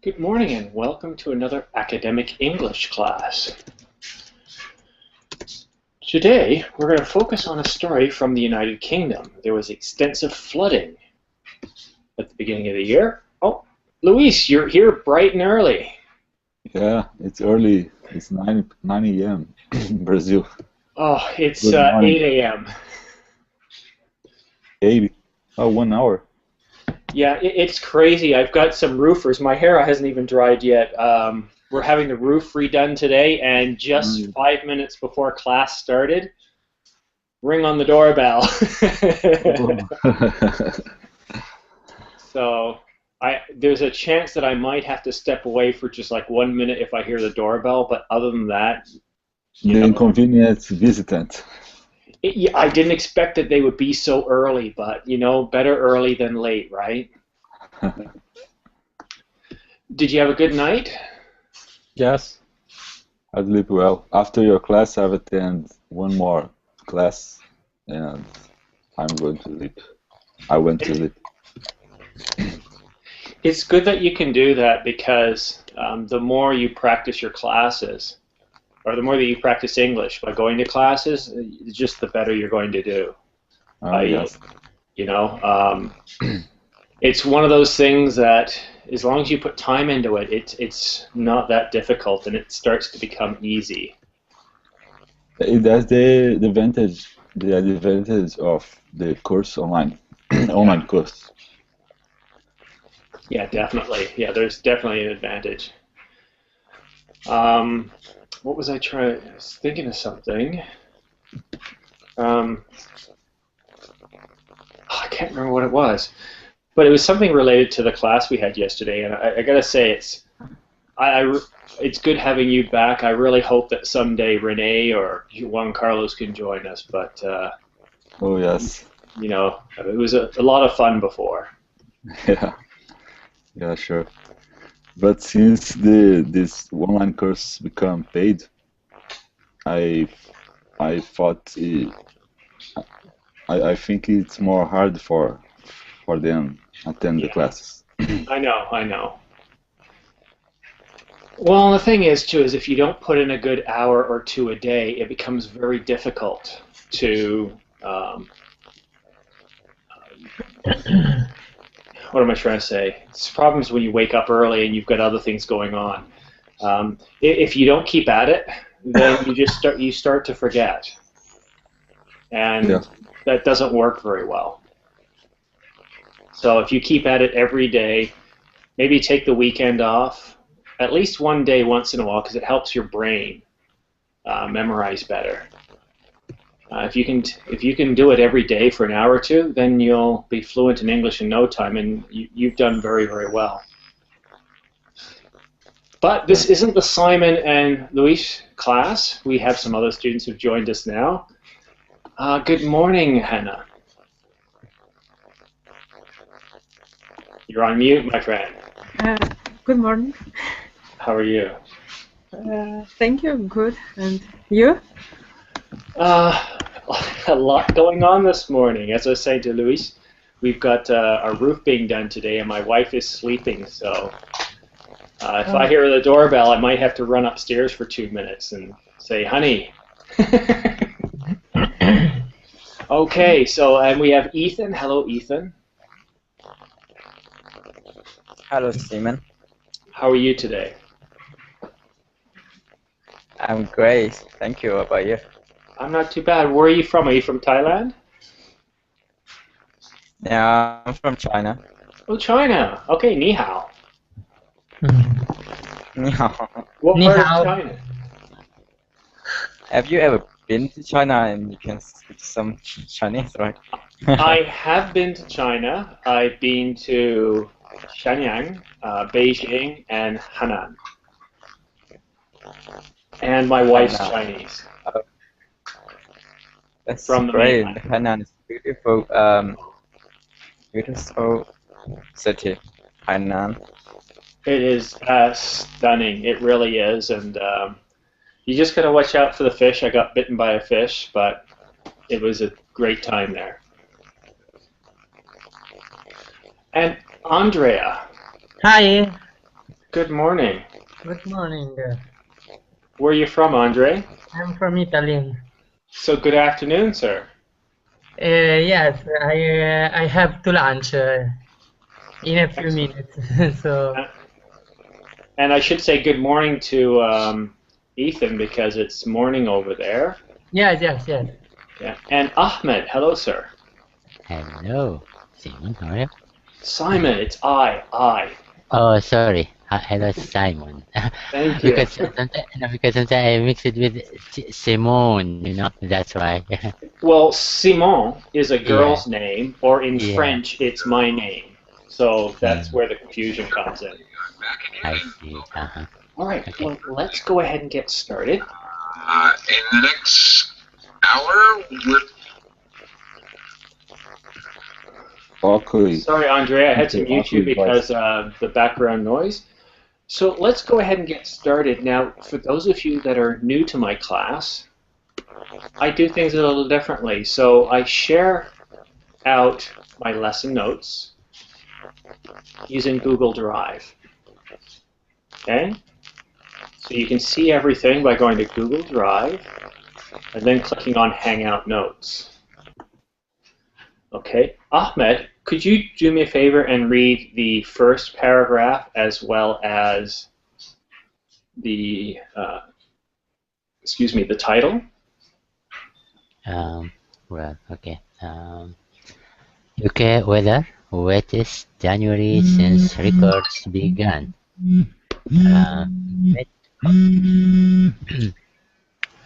Good morning and welcome to another academic English class. Today we're going to focus on a story from the United Kingdom. There was extensive flooding at the beginning of the year. Oh, Luis, you're here bright and early. Yeah, it's early. It's 9 a.m. in Brazil. Oh, it's Good morning. 8 a.m. 8. Oh, 1 hour. Yeah, it's crazy. I've got some roofers. My hair hasn't even dried yet. We're having the roof redone today, and just 5 minutes before class started, ring on the doorbell. So there's a chance that I might have to step away for just like 1 minute if I hear the doorbell, but other than that, The inconvenient visitant. I didn't expect that they would be so early, but better early than late, right? Did you have a good night? Yes. I sleep well. After your class, I've attended one more class, and I'm going to sleep. I went to sleep. It's good that you can do that because the more you practice your classes, or the more that you practice English by going to classes, just the better you're going to do. Yes. It's one of those things that as long as you put time into it, it's not that difficult and it starts to become easy. That's the advantage of the course online, online course. Yeah, definitely. Yeah, there's definitely an advantage. What was I trying? I was thinking of something. I can't remember what it was, but it was something related to the class we had yesterday. And I gotta say, it's good having you back. I really hope that someday Renee or Juan Carlos can join us. But oh yes. It was a lot of fun before. Yeah, sure. But since this online course become paid, I thought I think it's more hard for them attend the classes. I know. Well, the thing is, too, is if you don't put in a good hour or two a day, it becomes very difficult to, what am I trying to say? It's problems when you wake up early and you've got other things going on. If you don't keep at it, then you start to forget, and that doesn't work very well. So if you keep at it every day, maybe take the weekend off, at least one day once in a while, because it helps your brain memorize better. If you can do it every day for an hour or two, then you'll be fluent in English in no time, and you've done very, very well. But this isn't the Simon and Luis class. We have some other students who've joined us now. Good morning, Hannah. You're on mute, my friend. Good morning. How are you? Thank you. Good. And you? A lot going on this morning. As I was saying to Luis, we've got our roof being done today, and my wife is sleeping. So if I hear the doorbell, I might have to run upstairs for 2 minutes and say, "Honey." Okay. So and we have Ethan. Hello, Ethan. Hello, Simon. How are you today? I'm great. Thank you. How about you? I'm not too bad. Where are you from? Are you from Thailand? Yeah, I'm from China. Oh, China. Okay, ni hao. Ni hao. What Ni part hao. of China? Have you ever been to China and you can speak some Chinese, right? I have been to China. I've been to Shenyang, Beijing, and Henan. And my wife's Chinese. That's From the great. mainland. Hainan is beautiful, beautiful city. Hainan. It is stunning. It really is. And you just got to watch out for the fish. I got bitten by a fish, but it was a great time there. And Andrea. Hi. Good morning. Good morning. Where are you from, Andre? I'm from Italy. So good afternoon, sir. Yes, I have to lunch in a few Excellent. minutes. So And I should say good morning to Ethan because it's morning over there. yes, yes, yes. Yeah. And Ahmed, hello, sir. Hello, Simon. How are you? Simon, it's I. Oh, sorry. Hello, Simon. Thank you. because sometimes I mix it with Simone. That's why. Well, Simon is a girl's name, or in Yeah. French, it's my name. So that's where the confusion comes in. I see. All right, Okay. well, let's go ahead and get started. In the next hour, we're Awkwardly. Sorry, Andre, I had to Okay, mute you awkward because the background noise. So let's go ahead and get started. Now, for those of you that are new to my class, I do things a little differently. So I share out my lesson notes using Google Drive. Okay? So you can see everything by going to Google Drive and then clicking on Hangout Notes. Okay, Ahmed, could you do me a favor and read the first paragraph as well as the, the title? Well, okay. UK weather, wettest January since records began.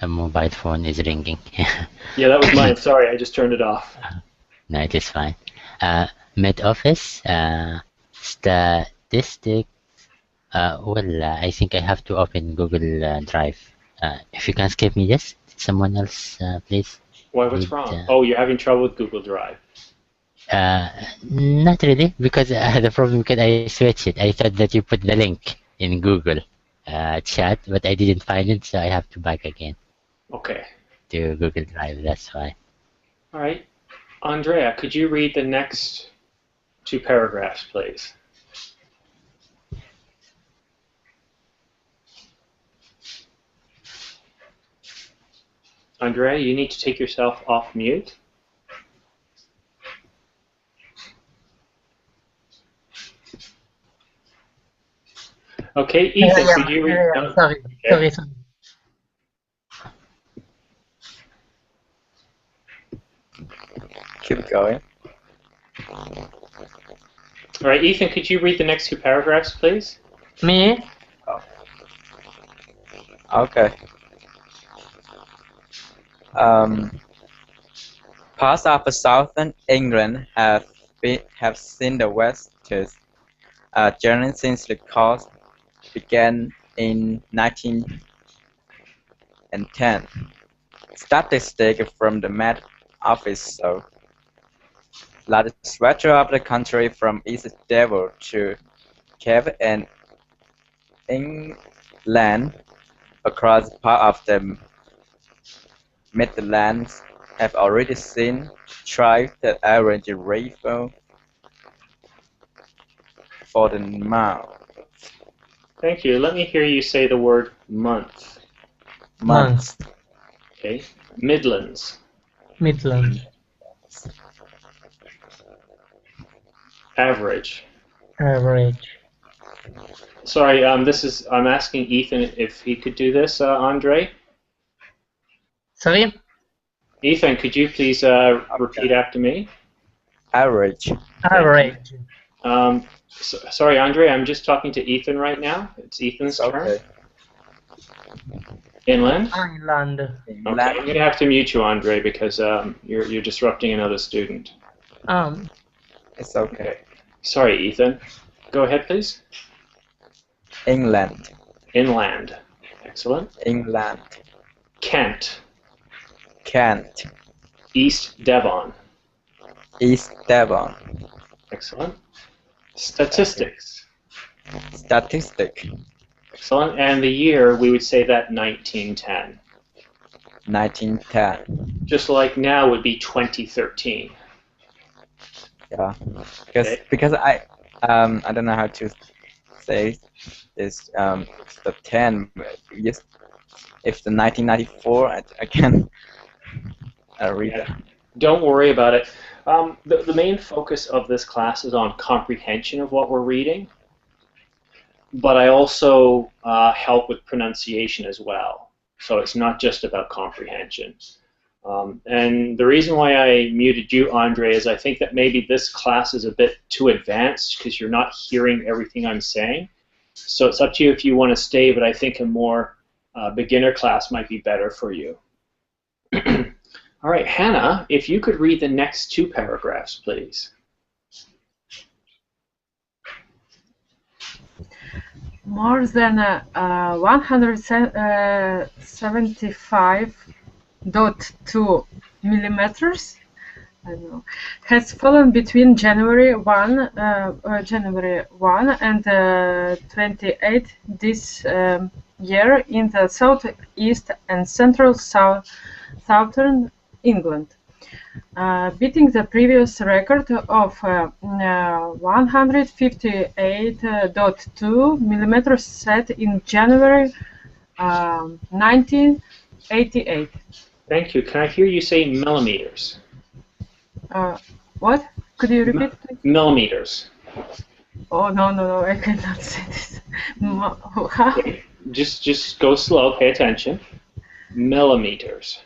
A mobile phone is ringing. Yeah, that was mine. Sorry, I just turned it off. No, it is fine. Met Office, statistic. I think I have to open Google Drive. If you can skip me this, someone else, please. Why, what's wrong? Oh, you're having trouble with Google Drive. Not really, because the problem because I switched it. I thought that you put the link in Google chat, but I didn't find it, so I have to back again Okay. to Google Drive. That's why. All right. Andrea, could you read the next two paragraphs, please? Andrea, you need to take yourself off mute. Okay, Ethan, could you read? Yeah, sorry. Keep going. All right, Ethan, could you read the next two paragraphs, please? Me? Okay. Parts of southern England have seen the wettest journey since the course began in 1910. Statistics from the Met Office show that the stretch of the country from East Devon to Cape and England across part of the Midlands have already seen twice the average rainfall for the month. Thank you. Let me hear you say the word month. Month. Okay. Midlands. Midland. Average. Average. Sorry, I'm asking Ethan if he could do this, Andre. Sorry? Ethan, could you please repeat after me? Average. Average. Sorry, Andre, I'm just talking to Ethan right now. It's Ethan's turn. Okay. Inland? Island. Okay, I'm going to have to mute you, Andre, because you're disrupting another student. It's okay. Sorry, Ethan. Go ahead, please. England. Inland. Excellent. England. Kent. Kent. East Devon. East Devon. Excellent. Statistics. Statistic. Excellent. And the year, we would say that 1910. 1910. Just like now would be 2013. Yeah. Okay. Because I don't know how to say is the 10. Yes, if the 1994, I can read Yeah. that. Don't worry about it. The main focus of this class is on comprehension of what we're reading, but I also help with pronunciation as well. So it's not just about comprehension. And the reason why I muted you, Andre, is I think that maybe this class is a bit too advanced because you're not hearing everything I'm saying. So it's up to you if you want to stay, but I think a more beginner class might be better for you. All right, Hannah, if you could read the next 2 paragraphs, please. More than 175.2 millimeters, I don't know, has fallen between January 1 and 28 this year in the southeast and central southern England, beating the previous record of 158.2 millimeters set in January 1988. Thank you. Can I hear you say millimeters? What? Could you repeat, please? Millimeters. Oh, no, I cannot say this. Okay. Just go slow, pay attention. Millimeters.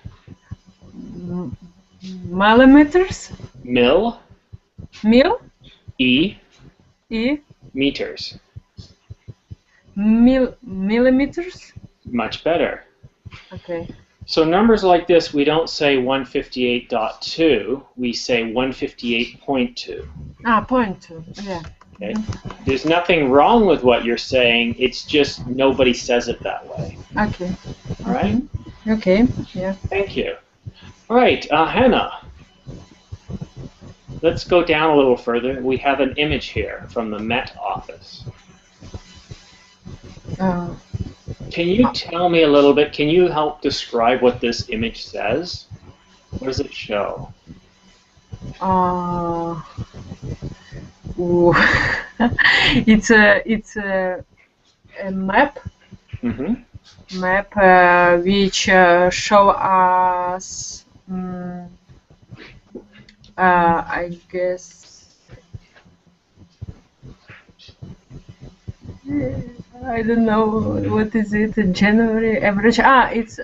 Millimeters? Mil, Mil? E, E? meters. Millimeters? Much better. Okay. So numbers like this, we don't say 158.2, we say 158.2. Point 2, yeah. Okay? There's nothing wrong with what you're saying, it's just nobody says it that way. Okay. All right? Okay, yeah. Thank you. All right, Hannah. Let's go down a little further. We have an image here from the Met Office. Can you tell me a little bit, can you help describe what this image says? What does it show? It's a map. Mm-hmm. Map which show us I guess I don't know what is it. January average. It's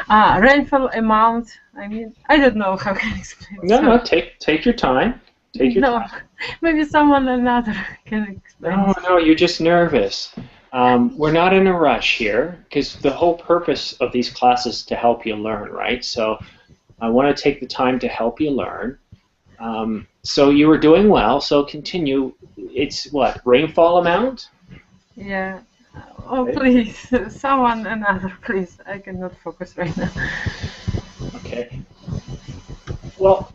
rainfall amount. I mean, I don't know how can I explain. No, take your time. Take your time. Maybe someone another can explain. No, you're just nervous. We're not in a rush here because the whole purpose of these classes is to help you learn, right? So I want to take the time to help you learn. So you were doing well, so continue. It's what, rainfall amount? Yeah. Oh, please, someone another, please. I cannot focus right now. Okay. Well,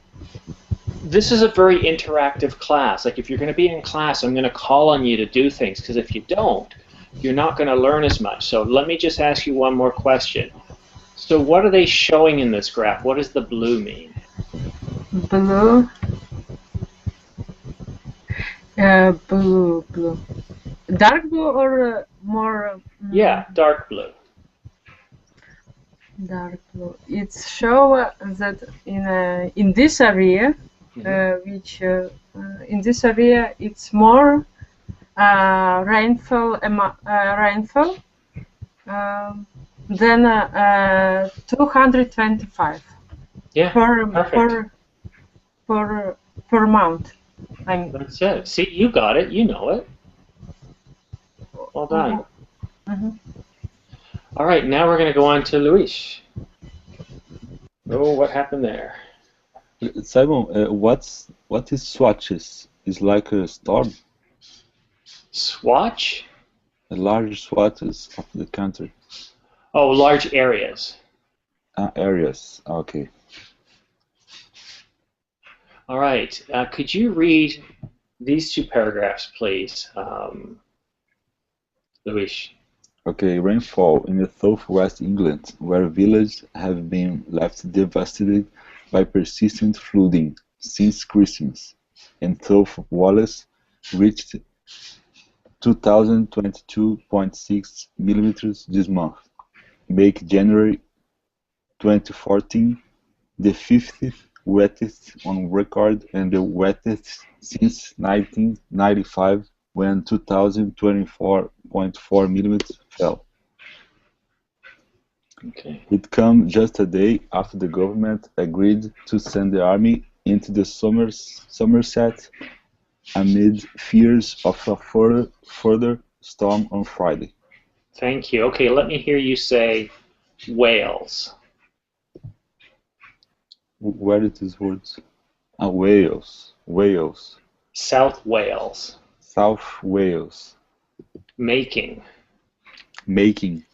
this is a very interactive class. Like if you're going to be in class, I'm going to call on you to do things, because if you don't, you're not going to learn as much. So let me just ask you one more question. So what are they showing in this graph? What does the blue mean? Blue. Blue. Dark blue or more? Yeah, dark blue. Dark blue. It shows that in this area, which in this area it's more rainfall than 225. Yeah, perfect. per month. That's it. See, you got it. You know it. Well done. Mm-hmm. All right, now we're going to go on to Luis. Oh, what happened there? Simon, what is swatches? Is like a storm? Swatch? Large swatches of the country. Oh, large areas. Areas. Okay. All right. Could you read these 2 paragraphs, please, Luis? Okay, rainfall in the southwest England, where villages have been left devastated by persistent flooding since Christmas, and South Wales reached 2,022.6 millimeters this month, make January 2014 the 50th wettest on record and the wettest since 1995 when 2,024.4 millimeters fell. Okay. It comes just a day after the government agreed to send the army into the Somerset amid fears of a further storm on Friday. Thank you. Okay, let me hear you say Wales. Where are these words? Wales. Wales. South Wales. South Wales. Making. Making.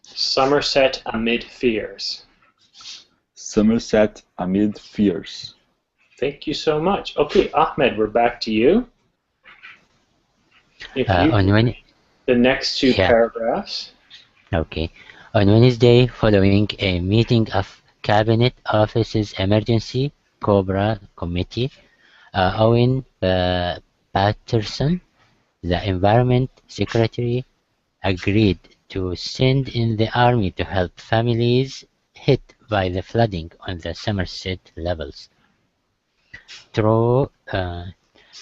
Somerset amid fears. Somerset amid fears. Thank you so much. Okay, Ahmed, we're back to you. If you On when, the next two Yeah. paragraphs. okay. On Wednesday, following a meeting of Cabinet Office's Emergency Cobra Committee, Owen Patterson, the Environment Secretary, agreed to send in the army to help families hit by the flooding on the Somerset levels.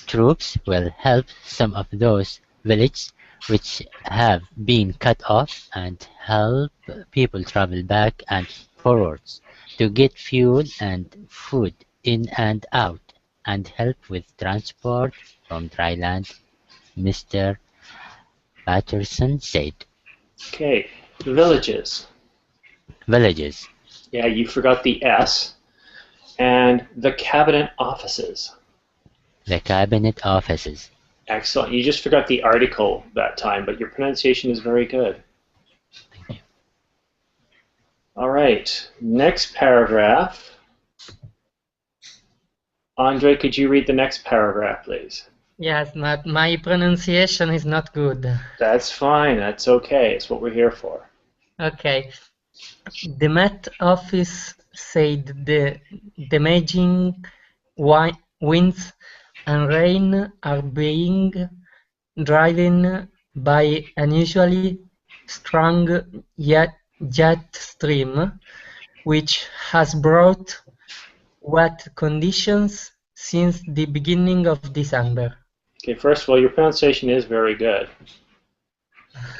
Troops will help some of those villages which have been cut off and help people travel back and forwards to get fuel and food in and out and help with transport from dry land, Mr. Patterson said. Okay, villages. Villages, Yeah, you forgot the S. And the cabinet offices. the cabinet offices. Excellent. You just forgot the article that time, but your pronunciation is very good. Thank you. All right, next paragraph. Andre, could you read the next paragraph, please? Yes, but my pronunciation is not good. That's fine. That's okay. It's what we're here for. Okay. The Met Office said the damaging winds and rain are being driven by unusually strong jet stream, which has brought wet conditions since the beginning of December. Okay, first of all, your pronunciation is very good.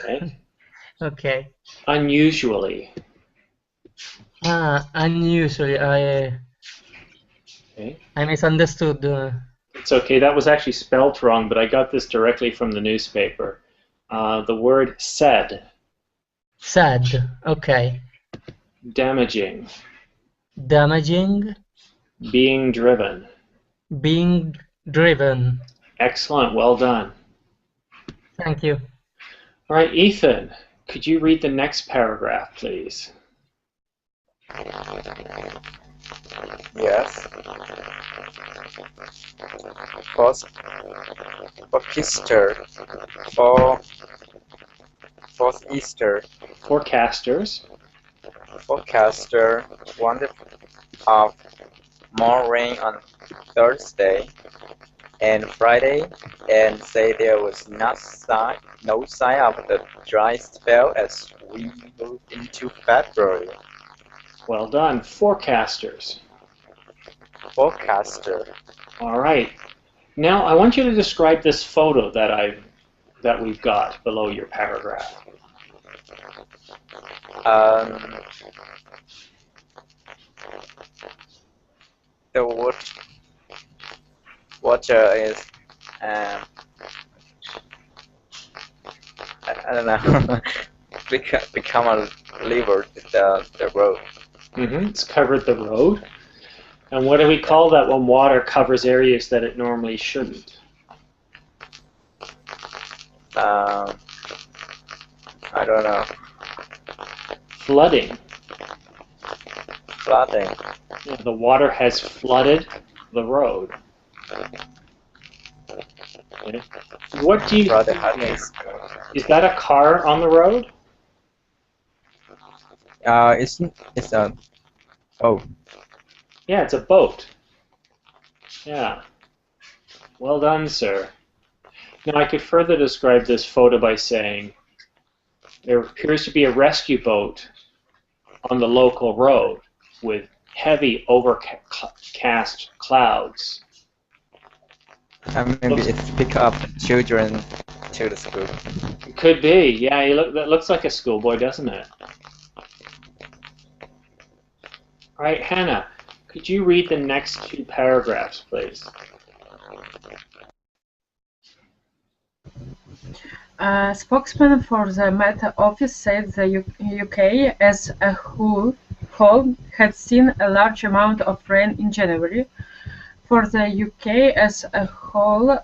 Okay. Okay. Unusually. Unusually, Okay. I misunderstood. It's okay. That was actually spelt wrong, but I got this directly from the newspaper. The word said. Sad. Okay. Damaging. Damaging. Being driven. Being driven. Excellent. Well done. Thank you. All right, Ethan, could you read the next paragraph, please? Yes. Forecaster warned of more rain on Thursday and Friday, and say there was no sign of the dry spell as we moved into February. Well done. Forecasters. Forecaster. All right. Now I want you to describe this photo that we've got below your paragraph. The water is I don't know become a river the road. It's covered the road. And what do we call that when water covers areas that it normally shouldn't? I don't know. Flooding. Flooding. Yeah, the water has flooded the road. Okay. What do you Flooding think? Is that a car on the road? It's a oh Yeah, it's a boat. Yeah. Well done, sir. Now, I could further describe this photo by saying there appears to be a rescue boat on the local road with heavy overcast clouds. And maybe it's pick up children to the school. It could be. Yeah, that looks like a schoolboy, doesn't it? All right, Hannah, could you read the next 2 paragraphs, please? A spokesman for the Met Office said the UK as a whole had seen a large amount of rain in January. For the UK as a whole,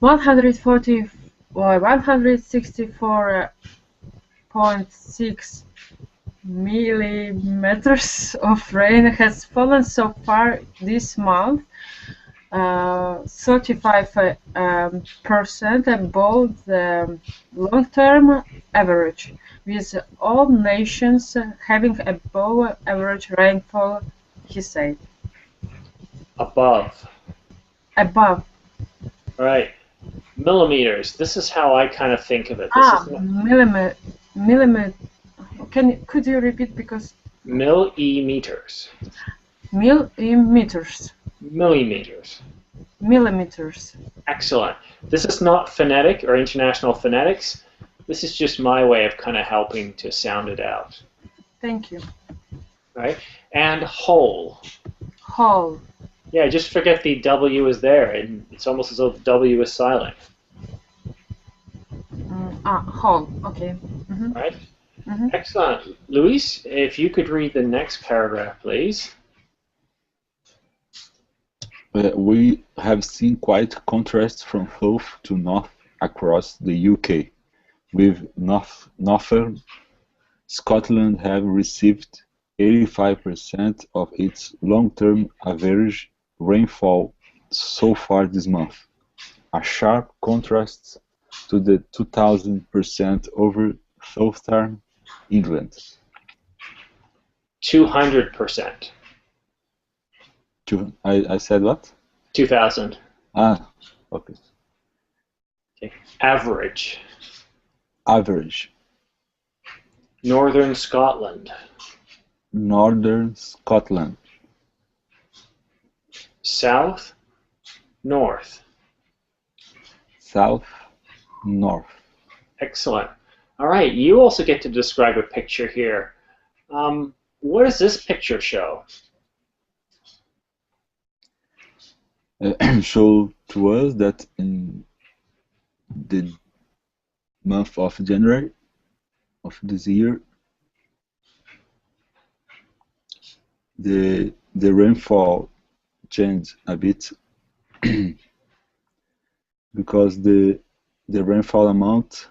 164.6 millimeters of rain has fallen so far this month, 35% above the long-term average, with all nations having above average rainfall, he said. Above. Above. All right. Millimeters. This is how I kind of think of it. Millimeter. Could you repeat, because millimeters. Millimeters. Millimeters. Excellent. This is not phonetic or international phonetics. This is just my way of kind of helping to sound it out. Thank you. Right? And whole. Whole. Yeah, just forget the W is there, and it's almost as though the W is silent. Whole. Okay. Mm-hmm. Right? Mm-hmm. Excellent. Luis, if you could read the next paragraph, please. We have seen quite contrasts from south to north across the UK, with northern Scotland have received 85% of its long-term average rainfall so far this month, a sharp contrast to the 2,000% over southern England. 200%. I said what? 2,000. Ah, okay. Okay. Average. Average. Northern Scotland. Northern Scotland. South. North. South. North. Excellent. All right, you also get to describe a picture here. What does this picture show? Show to us that in the month of January of this year, the rainfall changed a bit because the rainfall amount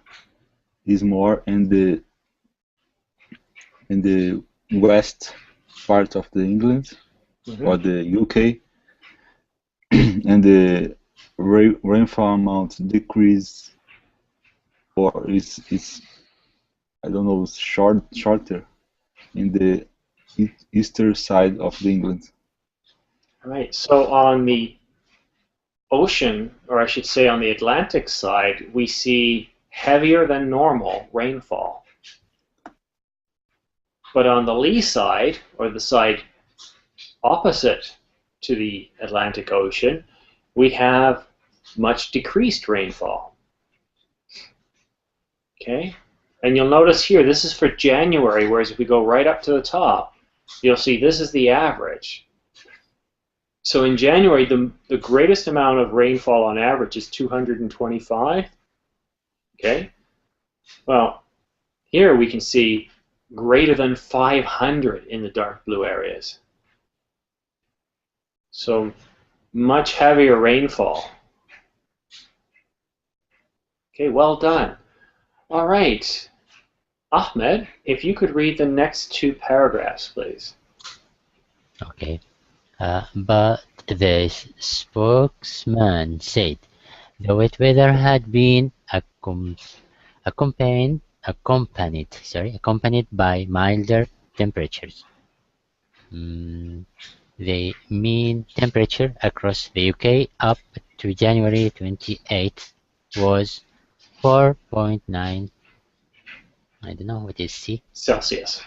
is more in the west part of the England or the UK, and the rainfall amount decrease, or is I don't know, shorter in the eastern side of the England. All right, so on the ocean, or I should say on the Atlantic side, we see heavier than normal rainfall. But on the lee side, or the side opposite to the Atlantic Ocean, we have much decreased rainfall. Okay? And you'll notice here, this is for January, whereas if we go right up to the top, you'll see this is the average. So in January, the greatest amount of rainfall on average is 225. Okay? Well, here we can see greater than 500 in the dark blue areas. So much heavier rainfall. Okay, well done. All right. Ahmed, if you could read the next 2 paragraphs, please. Okay. But the spokesman said the wet weather had been accompanied by milder temperatures. the mean temperature across the UK up to January 28th was 4.9. I don't know what is C. Celsius.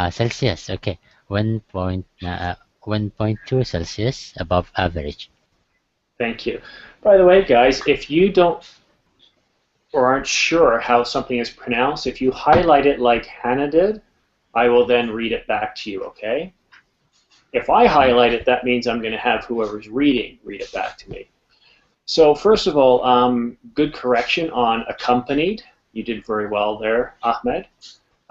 Celsius. Okay, 1.2 Celsius above average. Thank you. By the way, guys, if you don't or aren't sure how something is pronounced, if you highlight it like Hannah did, I will then read it back to you, okay? If I highlight it, that means I'm going to have whoever's reading read it back to me. So first of all, good correction on accompanied. You did very well there, Ahmed.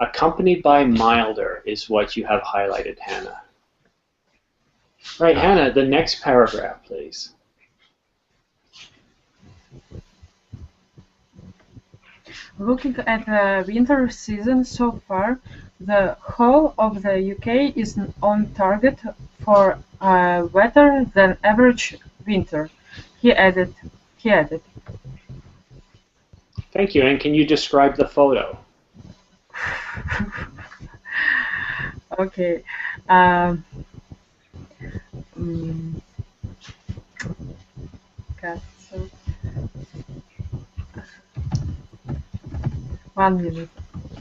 Accompanied by milder is what you have highlighted, Hannah. Right, Hannah, the next paragraph, please. Looking at the winter season so far, the whole of the UK is on target for a wetter than average winter. He added. Thank you. And can you describe the photo? Okay. So 1 minute.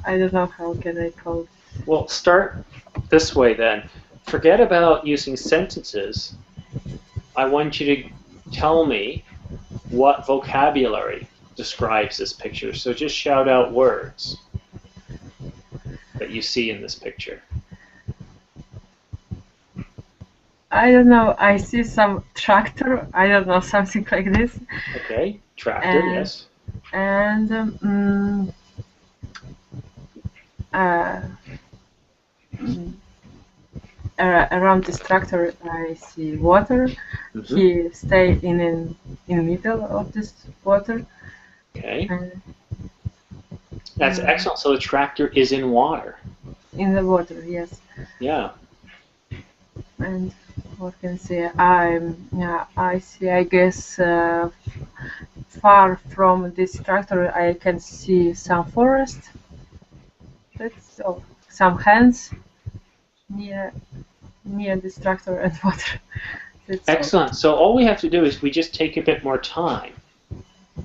I don't know how can I call it. Well, start this way then. Forget about using sentences. I want you to tell me what vocabulary describes this picture. So just shout out words that you see in this picture. I don't know. I see some tractor. I don't know, something like this. Okay, tractor, yes. And around this tractor, I see water. Mm-hmm. He stay in the middle of this water. Okay. That's excellent. So the tractor is in water. In the water, yes. Yeah. And what can I say? I see. I guess far from this tractor, I can see some forest. That's all. Some hands near this tractor and water. That's excellent. All. So all we have to do is we just take a bit more time.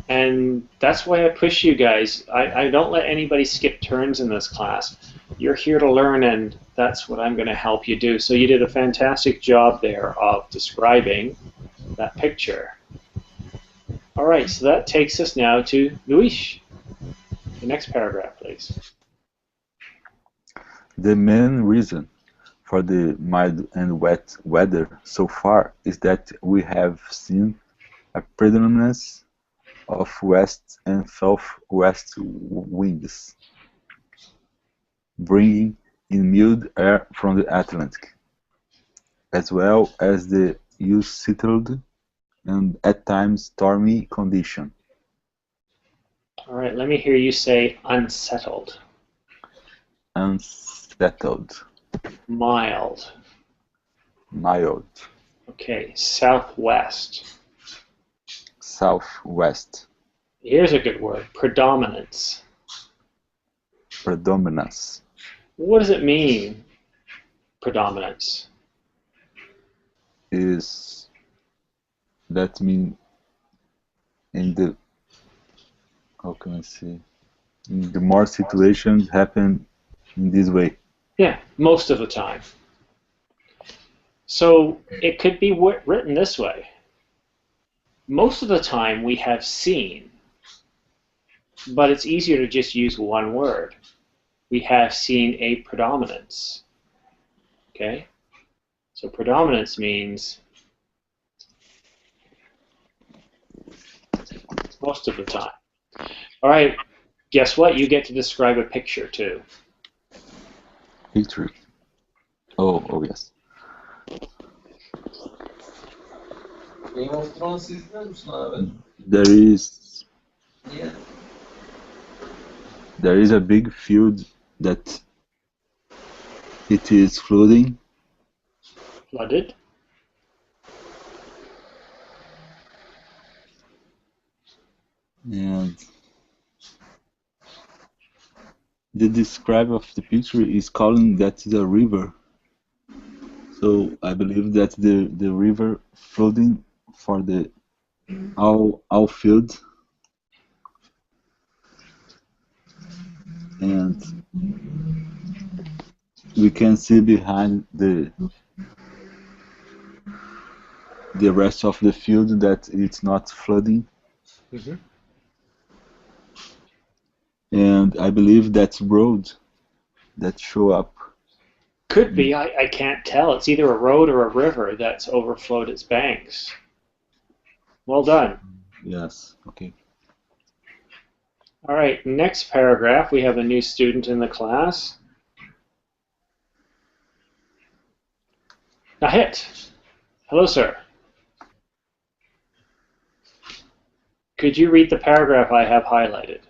And that's why I push you guys. I don't let anybody skip turns in this class. You're here to learn, and that's what I'm going to help you do. So you did a fantastic job there of describing that picture. All right, so that takes us now to Luis. The next paragraph, please. The main reason for the mild and wet weather so far is that we have seen a predominance of west and southwest winds, bringing in mild air from the Atlantic, as well as the unsettled and at times stormy condition. All right, let me hear you say unsettled. Unsettled. Mild. Mild. Okay, southwest. Southwest. Here's a good word, predominance. Predominance. What does it mean, predominance? That mean in the, how can I say, in the more situations happen in this way. Yeah, most of the time. So it could be written this way. Most of the time we have seen, but it's easier to just use one word. We have seen a predominance. Okay? So predominance means most of the time. All right, guess what? You get to describe a picture too. Picture. Oh yes. Game of Thrones izliyor musun abi? There is a big field that it is flooding. Flooded? And the describe of the picture is calling that the river. So I believe that the river flooding for the all field, and we can see behind the rest of the field that it's not flooding. Hmm. And I believe that's road that show up. Could be. I can't tell. It's either a road or a river that's overflowed its banks. Well done. Yes. Okay. All right, next paragraph, we have a new student in the class. Nahit. Hello, sir. Could you read the paragraph I have highlighted?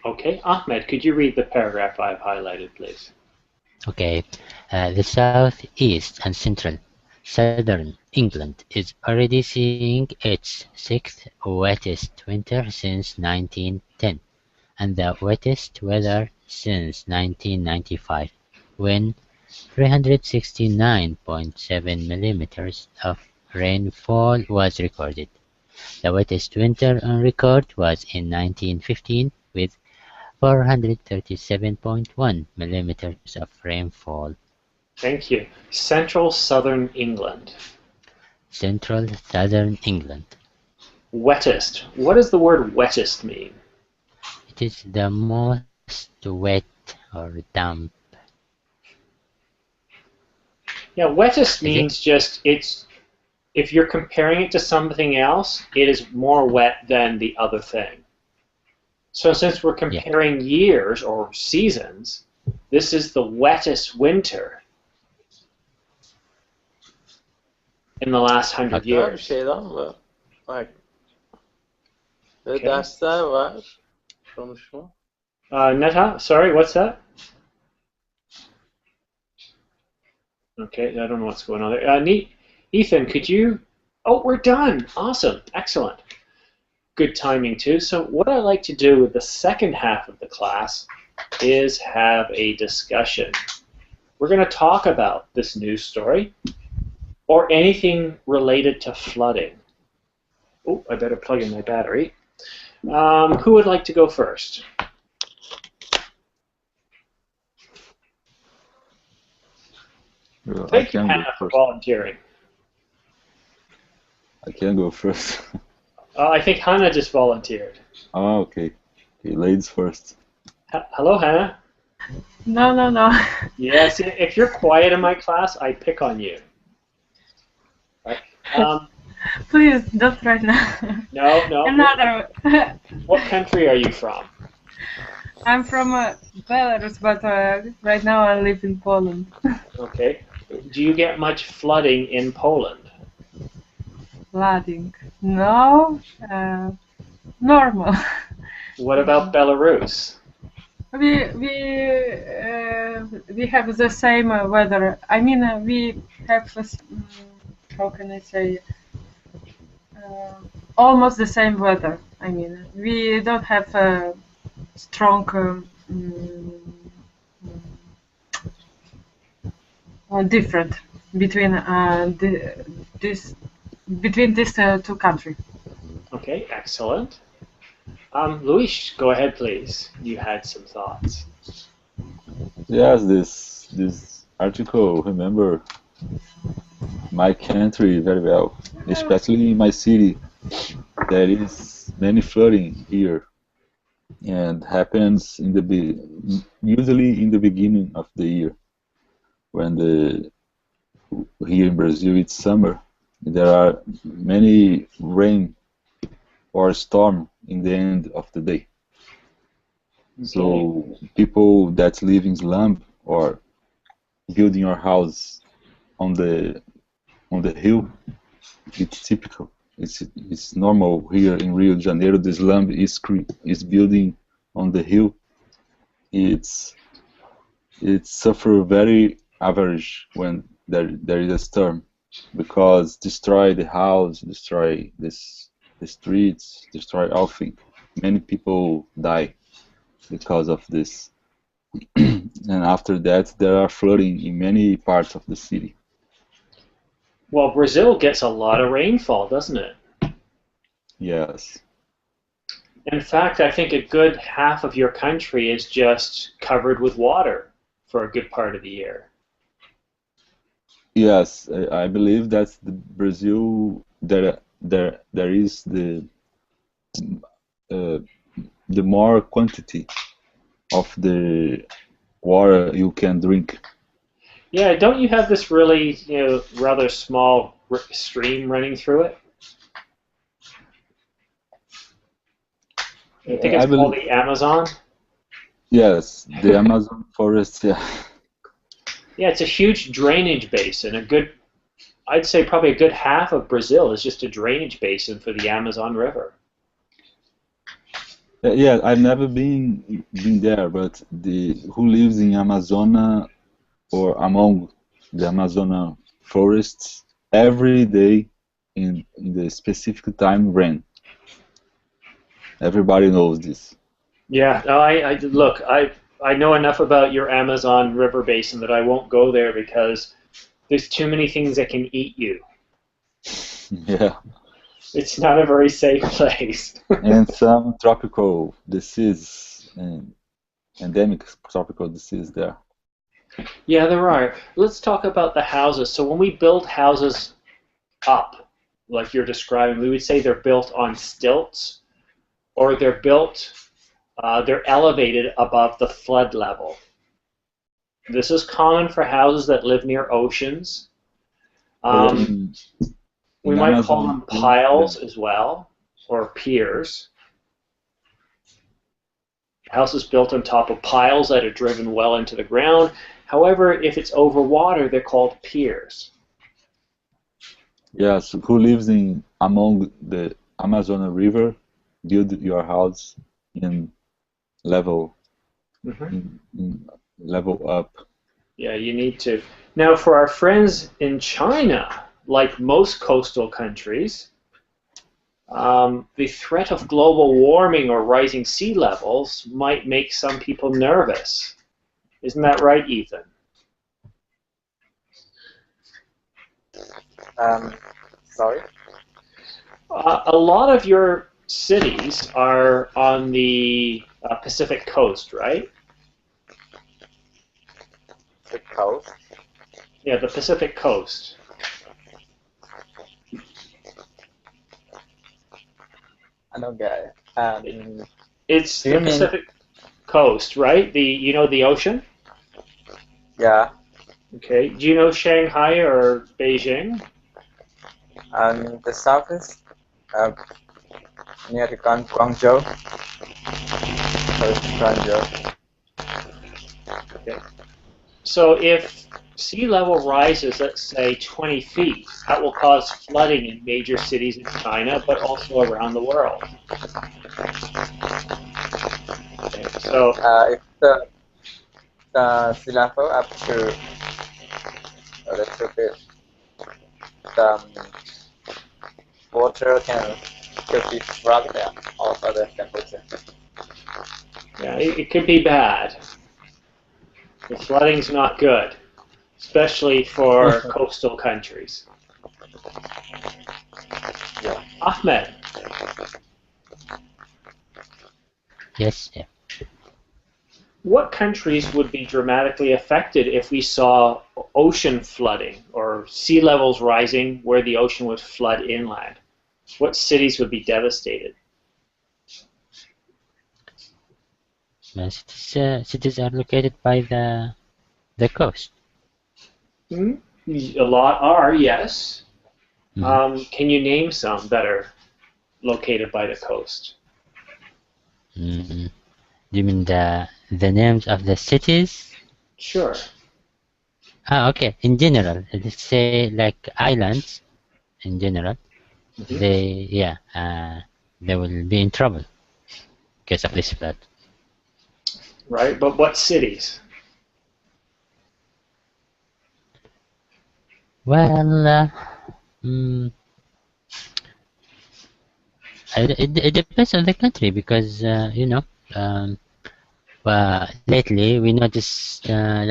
Okay, Ahmed, could you read the paragraph I have highlighted, please? Okay. The south, east, and central southern England is already seeing its sixth wettest winter since 1910, and the wettest weather since 1995, when 369.7 millimeters of rainfall was recorded. The wettest winter on record was in 1915 with 437.1 millimeters of rainfall. Thank you. Central Southern England. Central Southern England. Wettest. What does the word wettest mean? It is the most wet or damp. Yeah, wettest Is it? means just it's, if you're comparing it to something else, it is more wet than the other thing. So since we're Yeah. comparing years or seasons, this is the wettest winter in the last 100 Okay. Güzel bir years. şeyden mi? Bak. Ve Okay. dersler var. Konuşma. Neta, sorry, what's that? Okay, I don't know what's going on there. Ethan, could you? Oh, we're done. Awesome, excellent. Good timing too. So what I like to do with the second half of the class is have a discussion. We're going to talk about this news story or anything related to flooding. Oh, I better plug in my battery. Who would like to go first? Well, I Thank you, can go Hannah, for first. volunteering. I can go first. I think Hannah just volunteered. Oh, okay. Okay, ladies first. Hello, Hannah. No. Yes, if you're quiet in my class, I pick on you. Right? Please, not right now. No. Another. What country are you from? I'm from Belarus, but right now I live in Poland. Okay. Do you get much flooding in Poland? Flooding. No. Normal. What about Belarus? We have the same weather. I mean, we have how can I say? Almost the same weather. I mean, we don't have a strong different between these two countries. Okay, excellent. Luis, go ahead, please. You had some thoughts. Yes, this article remember my country very well, especially in my city. There is many flooding here, and happens in usually in the beginning of the year, when here in Brazil it's summer. There are many rain or storm in the end of the day. Okay. So people that live in slum or building your house on the hill, it's typical. It's normal here in Rio de Janeiro. The slum is building on the hill. It suffer very average when there is a storm, because destroy the house, destroy the streets, destroy everything. many people die because of this. And after that, there are flooding in many parts of the city. Well, Brazil gets a lot of rainfall, doesn't it? Yes. In fact, I think a good half of your country is just covered with water for a good part of the year. Yes, I believe that's the Brazil. There is uh, the more quantity of the water you can drink. Yeah, don't you have this really, rather small stream running through it? I think it's I called believe, the Amazon. yes, the Amazon forest. Yeah, Yeah, it's a huge drainage basin. I'd say probably a good half of Brazil is just a drainage basin for the Amazon River. yeah. I've never been there, but who lives in Amazona or among the Amazon forests every day in the specific time rain. Everybody knows this. Yeah, no, look, I know enough about your Amazon River basin that I won't go there because there's too many things that can eat you. Yeah. It's not a very safe place. And some tropical disease and endemic tropical disease there. Yeah, there are. Let's talk about the houses. So when we build houses up, like you're describing, we would say they're built on stilts, or they're elevated above the flood level. This is common for houses that live near oceans. We might call them piles as well, or piers. Houses built on top of piles that are driven well into the ground. However, if it's over water, they're called piers. Yes, who lives among the Amazon River, build your house in level in level up. Yeah, you need to. Now, for our friends in China, like most coastal countries, the threat of global warming or rising sea levels might make some people nervous. Isn't that right, Ethan? Sorry? A lot of your cities are on the Pacific coast, right? The coast? Yeah, the Pacific coast. I don't get it. It's the Pacific coast, right? The ocean? Yeah. Okay. Do you know Shanghai or Beijing? The southeast, near the Guangzhou. Guangzhou. Okay. So if sea level rises, let's say 20 feet, that will cause flooding in major cities in China, but also around the world. Okay, so if the sea level up to a little bit, the water could be frozen also the temperature. yeah, it could be bad. The flooding's not good, especially for coastal countries. Yeah. Ahmed. Yes. Yeah. What countries would be dramatically affected if we saw ocean flooding or sea levels rising where the ocean would flood inland? What cities would be devastated? Cities are located by the coast. A lot are, yes. Mm-hmm. Can you name some that are located by the coast? Mm-hmm. Do you mean the names of the cities? Sure. Okay. In general, let's say like islands. In general, they will be in trouble because of this flood. Right, but what cities? Well, it depends on the country because you know, lately we noticed uh,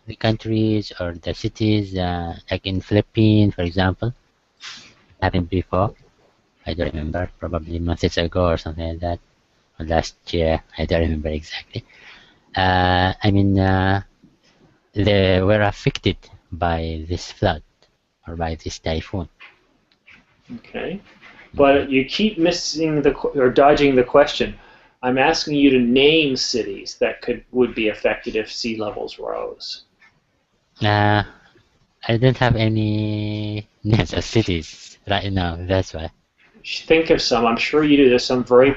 the countries or the cities like in Philippines, for example, happened before. I don't remember, probably months ago or something like that, or last year. I don't remember exactly. I mean, they were affected by this flood or by this typhoon. Okay. But you keep missing or dodging the question. I'm asking you to name cities that would be affected if sea levels rose. I don't have any names of cities right now. That's why. Think of some. I'm sure you do. There's some very,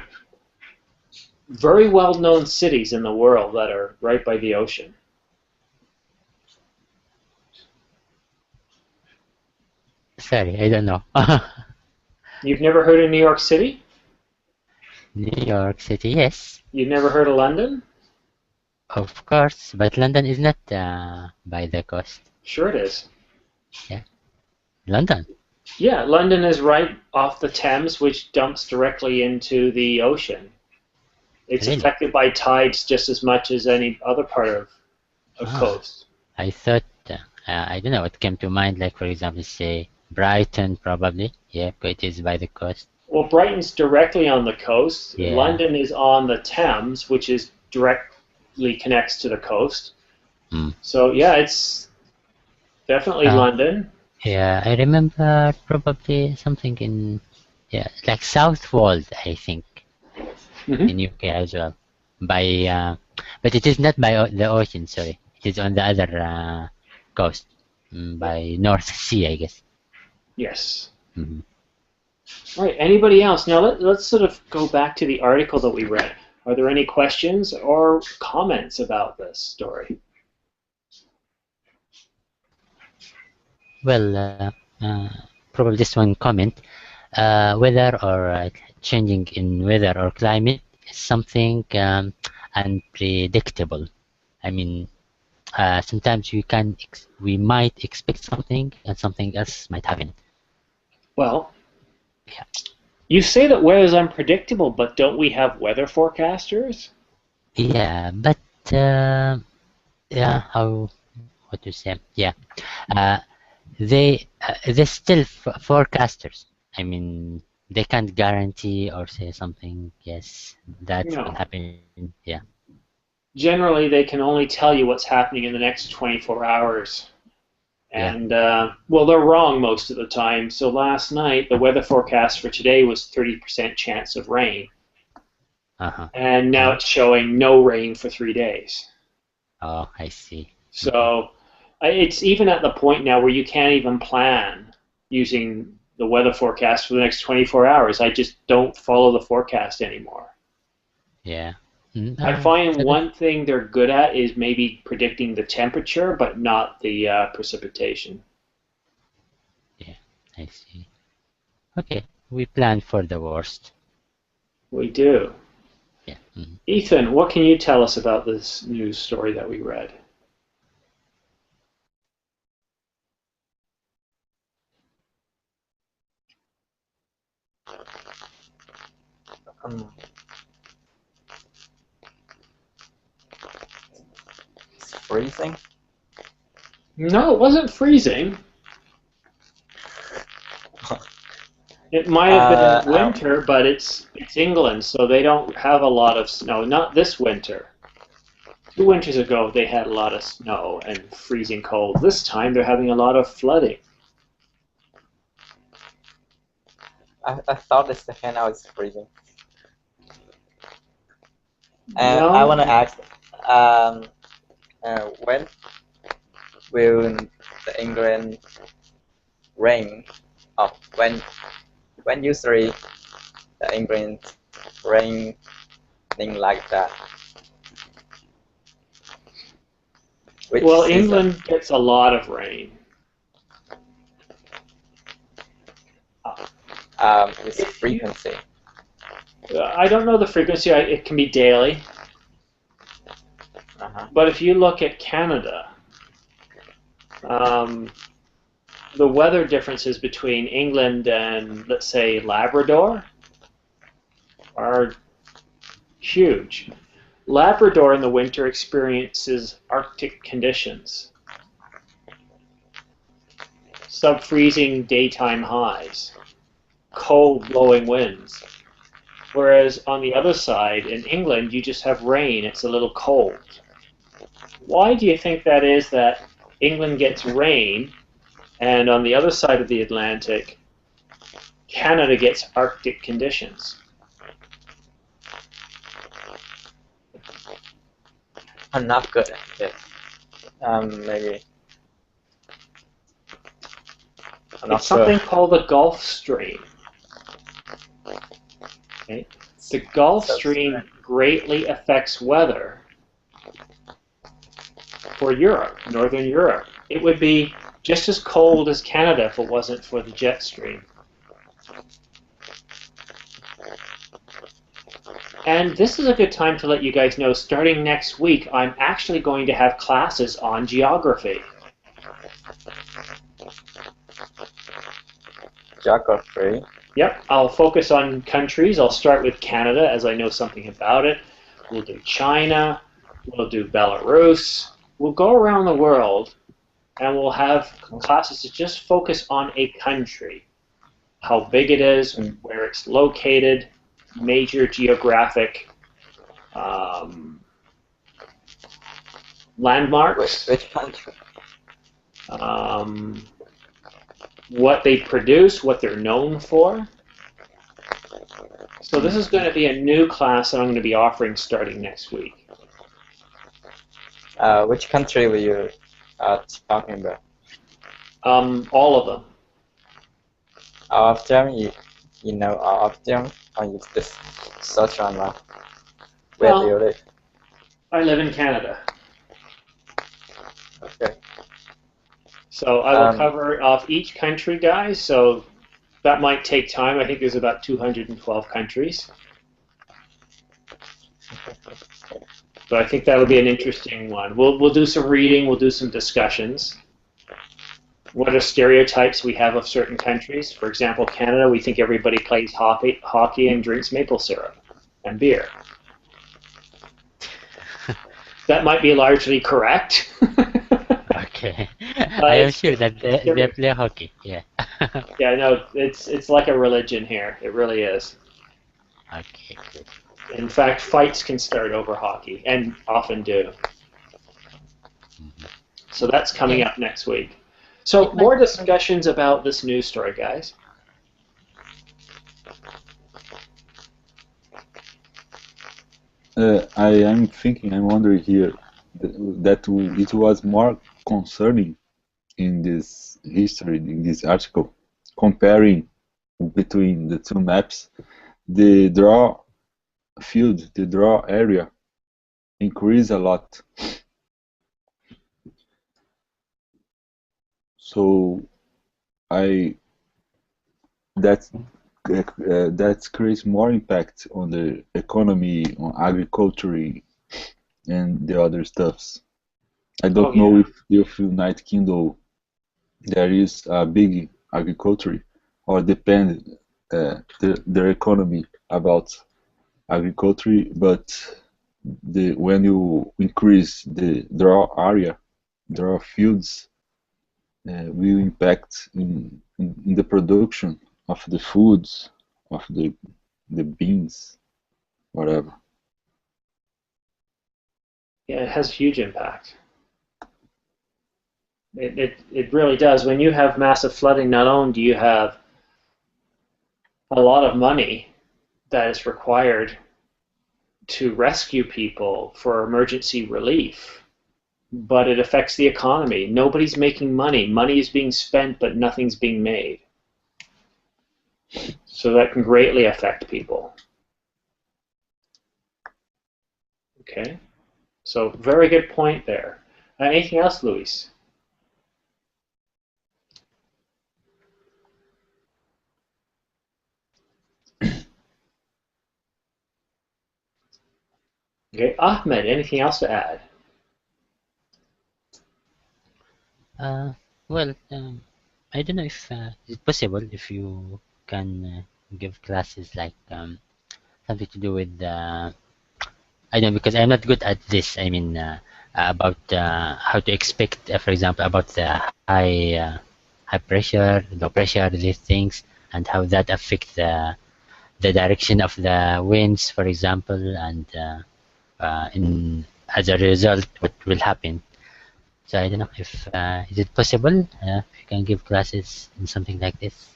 very well-known cities in the world that are right by the ocean. Sorry, I don't know. You've never heard of New York City? New York City, yes, You've never heard of London? of course, but London is not by the coast. Sure it is. London. Yeah, London is right off the Thames, which dumps directly into the ocean. It's Really? affected by tides just as much as any other part of Ah. coast. I thought, I don't know, what came to mind, like for example, say Brighton, probably. Yeah, because it is by the coast. Well, Brighton's directly on the coast. Yeah. London is on the Thames, which is directly connects to the coast. Mm. So yeah, it's definitely London. Yeah, I remember probably something in, yeah, like Southwold, I think, in UK as well. By, but it is not by the ocean, sorry. It is on the other coast, by North Sea, I guess. Yes. Mhm. All right. Anybody else? Now let's sort of go back to the article that we read. Are there any questions or comments about this story? Well, probably just one comment. Weather or changing in weather or climate is something unpredictable. I mean, sometimes we might expect something and something else might happen. Well, Yeah. you say that weather is unpredictable, but don't we have weather forecasters? Yeah, but yeah, what to say? Yeah, they're still forecasters. I mean, they can't guarantee or say something. Yes, that No. will happen. Yeah. Generally, they can only tell you what's happening in the next 24 hours. Yeah. And, well, they're wrong most of the time. So last night, the weather forecast for today was 30% chance of rain. Uh-huh. And now it's showing no rain for 3 days. Oh, I see. So it's even at the point now where you can't even plan using the weather forecast for the next 24 hours. I just don't follow the forecast anymore. Yeah. I find one thing they're good at is maybe predicting the temperature, but not the precipitation. I see. Okay, we plan for the worst. We do. Yeah. Mhm. Ethan, what can you tell us about this news story that we read? It's freezing. No, it wasn't freezing. It might have been winter, but it's England, so they don't have a lot of snow. Not this winter. 2 winters ago, they had a lot of snow and freezing cold. This time, they're having a lot of flooding. I thought the second hour is freezing. And No. I want to ask, when will the England rain? Oh, when usually the England raining like that? Which Well, season? England gets a lot of rain. With frequency. I don't know the frequency. It can be daily. But if you look at Canada, the the weather differences between England and, let's say, Labrador are huge. Labrador in the winter experiences Arctic conditions, sub-freezing daytime highs, cold blowing winds. Whereas on the other side, in England, you just have rain, it's a little cold. Why do you think that is that England gets rain, and on the other side of the Atlantic, Canada gets Arctic conditions? I'm not good at this. Maybe. I'm not It's something sure. called the Gulf Stream. Okay? The Gulf Stream greatly affects weather for Europe, Northern Europe. It would be just as cold as Canada if it wasn't for the jet stream. And this is a good time to let you guys know, starting next week, I'm actually going to have classes on geography. Geography. Yep, I'll focus on countries. I'll start with Canada, as I know something about it. We'll do China. We'll do Belarus. We'll go around the world, and we'll have classes to just focus on a country. How big it is, where it's located, major geographic landmarks, Which country? what they produce, what they're known for. So this is going to be a new class that I'm going to be offering starting next week. Which country were you talking about? All of them. All of them? You know all of them? Or you just search online? Where do you live? I live in Canada. Okay. So I will cover off each country, guys. So that might take time. I think there's about 212 countries. So I think that'll be an interesting one. We'll do some reading. We'll do some discussions. What are stereotypes we have of certain countries? For example, Canada, we think everybody plays hockey and drinks maple syrup and beer. That might be largely correct. Okay. I am sure that they play hockey. Yeah. Yeah, no, it's like a religion here. It really is. Okay. Good. In fact, fights can start over hockey, and often do. So that's coming up next week. So more discussions about this news story, guys. I'm wondering here that it was more concerning in this history, in this article, comparing between the two maps, the draw field, the draw area increased a lot. So that creates more impact on the economy, on agriculture, and the other stuffs. I don't know if United Kingdom there is a big agriculture or depend their economy about agriculture, but when you increase the draw area, draw fields, will impact in the production of the foods, of the beans, whatever. Yeah, it has huge impact. It really does. When you have massive flooding, not only do you have a lot of money that is required to rescue people for emergency relief, but it affects the economy. Nobody's making money. Money is being spent, but nothing's being made. So that can greatly affect people. Okay? So very good point there. Anything else, Luis? Okay, Ahmed, anything else to add? Well, I don't know if it's possible if you can give classes like something to do with I don't know, because I'm not good at this. I mean, about how to expect, for example, about the high pressure, low pressure, these things, and how that affect the direction of the winds, for example, and in as a result, what will happen. So I don't know if is it possible if you can give classes in something like this.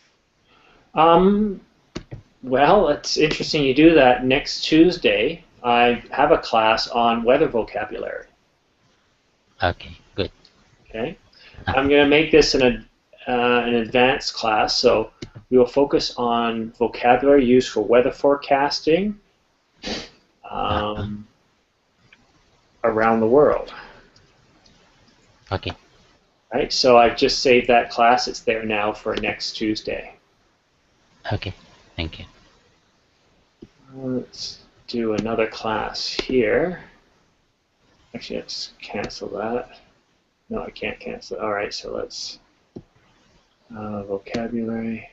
Well, it's interesting you do that. Next Tuesday, I have a class on weather vocabulary. Okay, good. Okay, I'm going to make this an advanced class, so we will focus on vocabulary used for weather forecasting around the world. Okay. Right, so I've just saved that class. It's there now for next Tuesday. Okay, thank you. Let's do another class here. Actually, let's cancel that. No, I can't cancel it. All right, so let's vocabulary.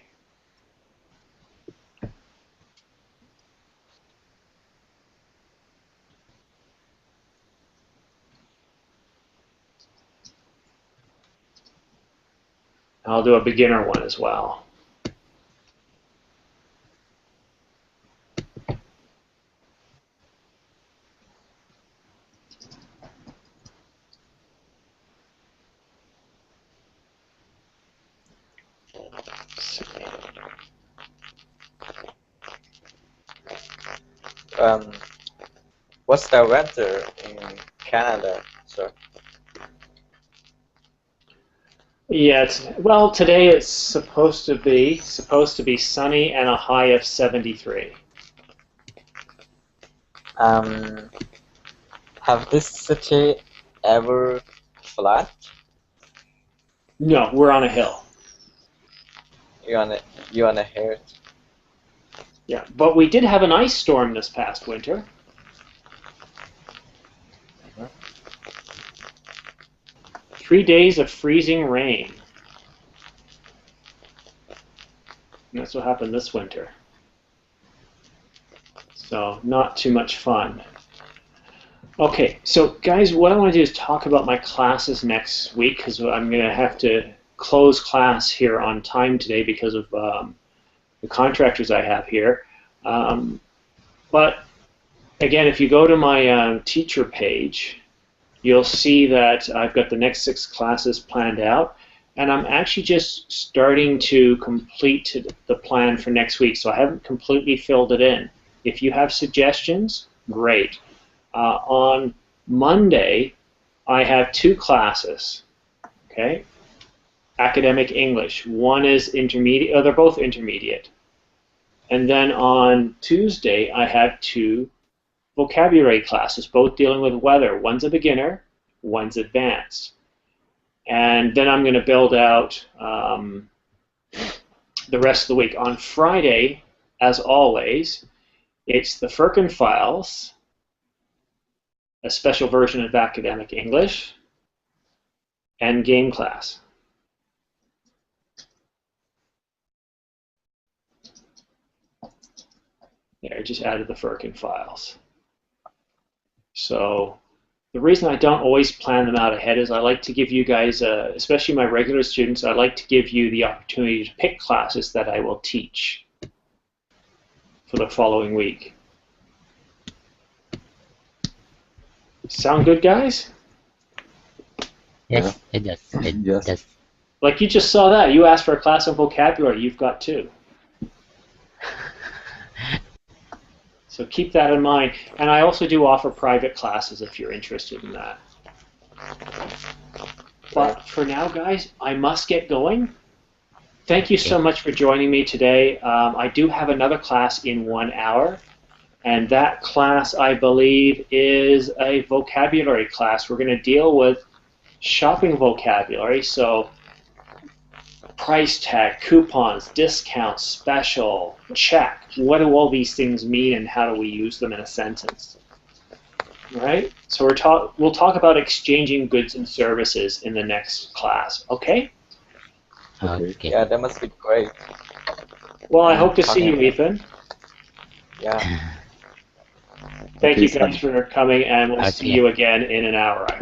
I'll do a beginner one as well. What's the weather in Canada, sir? Yeah, well, today it's supposed to be sunny and a high of 73. Have this city ever flat? No, we're on a hill. You on a hill? Yeah, but we did have an ice storm this past winter. 3 days of freezing rain. And that's what happened this winter. So not too much fun. Okay, so guys, what I want to do is talk about my classes next week, because I'm going to have to close class here on time today because of the contractors I have here. But again, if you go to my teacher page, you'll see that I've got the next 6 classes planned out, and I'm actually just starting to complete the plan for next week, so I haven't completely filled it in. If you have suggestions, great. On Monday, I have 2 classes, okay? Academic English. One is intermediate, they're both intermediate. And then on Tuesday, I have 2 vocabulary classes, both dealing with weather. One's a beginner, one's advanced. And then I'm going to build out the rest of the week. On Friday, as always, it's the Firkin Files, a special version of Academic English, and game class. There, I just added the Firkin Files. So the reason I don't always plan them out ahead is I like to give you guys, especially my regular students, I like to give you the opportunity to pick classes that I will teach for the following week. Sound good, guys? Yes, it does. It does. Like you just saw that. You asked for a class on vocabulary. You've got 2. So keep that in mind. And I also do offer private classes if you're interested in that. But for now, guys, I must get going. Thank you so much for joining me today. I do have another class in 1 hour. And that class, I believe, is a vocabulary class. We're going to deal with shopping vocabulary. So price tag, coupons, discounts, special, check. What do all these things mean and how do we use them in a sentence? Right? So we'll talk about exchanging goods and services in the next class. Okay? Okay. Yeah, that must be great. Well, I hope to see you, Ethan. Yeah. Thank Okay, you guys for coming, and we'll see Okay. you again in an hour.